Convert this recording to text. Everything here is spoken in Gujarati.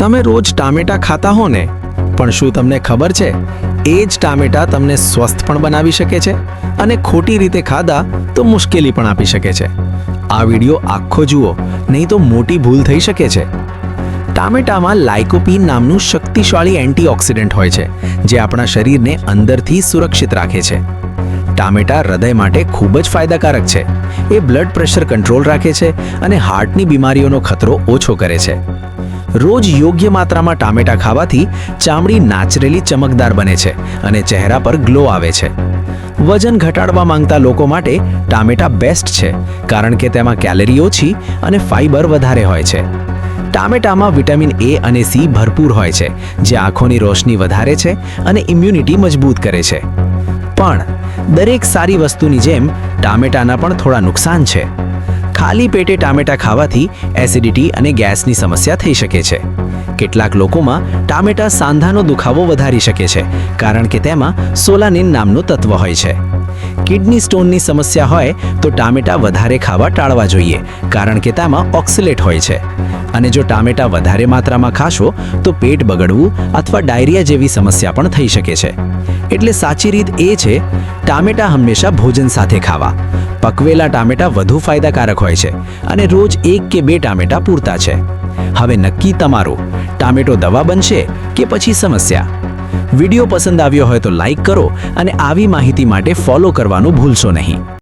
તમે રોજ ટામેટા ખાતા હો ને, પણ શું તમને ખબર છે એ જ ટામેટા તમને સ્વસ્થ પણ બનાવી શકે છે અને ખોટી રીતે ખાધા તો મુશ્કેલી પણ આપી શકે છે. આ વિડિયો આખો જુઓ, નહીં તો મોટી ભૂલ થઈ શકે છે. ટામેટામાં લાઇકોપીન નામનું શક્તિશાળી એન્ટીઓક્સિડન્ટ હોય છે, જે આપણા શરીરને અંદરથી સુરક્ષિત રાખે છે. ટામેટા હૃદય માટે ખૂબ જ ફાયદાકારક છે. એ બ્લડ પ્રેશર કંટ્રોલ રાખે છે અને હાર્ટની બીમારીઓનો ખતરો ઓછો કરે છે. રોજ યોગ્ય માત્રામાં ટામેટા ખાવાથી ચામડી નેચરલી ચમકદાર બને છે અને ચહેરા પર ગ્લો આવે છે. વજન ઘટાડવા માંગતા લોકો માટે ટામેટા બેસ્ટ છે, કારણ કે તેમાં કેલરી ઓછી અને ફાઇબર વધારે હોય છે. ટામેટામાં વિટામિન એ અને સી ભરપૂર હોય છે, જે આંખોની રોશની વધારે છે અને ઇમ્યુનિટી મજબૂત કરે છે. પણ દરેક સારી વસ્તુની જેમ ટામેટાના પણ થોડા નુકસાન છે. ખાલી પેટે ટામેટા ખાવાથી એસિડિટી અને ગેસની સમસ્યા થઈ શકે છે. કેટલાક લોકોમાં ટામેટા સાંધાનો દુખાવો વધારી શકે છે, કારણ કે તેમાં સોલાનિન નામનું તત્વ હોય છે. કિડની સ્ટોનની સમસ્યા હોય તો ટામેટા વધારે ખાવા ટાળવા જોઈએ, કારણ કે તેમાં ઓક્સલેટ હોય છે. અને જો ટામેટા વધારે માત્રામાં ખાશો તો પેટ બગડવું અથવા ડાયરિયા જેવી સમસ્યા પણ થઈ શકે છે. એટલે સાચી રીત એ છે, ટામેટા હંમેશા ભોજન સાથે ખાવા. પકવેલા ટામેટા વધુ ફાયદાકારક હોય છે અને રોજ 1 કે 2 ટામેટા પૂરતા છે. હવે નક્કી તમારું, ટામેટો દવા બનશે કે પછી સમસ્યા? વિડિયો પસંદ આવ્યો હોય તો લાઈક કરો અને આવી માહિતી માટે ફોલો કરવાનું ભૂલશો નહીં.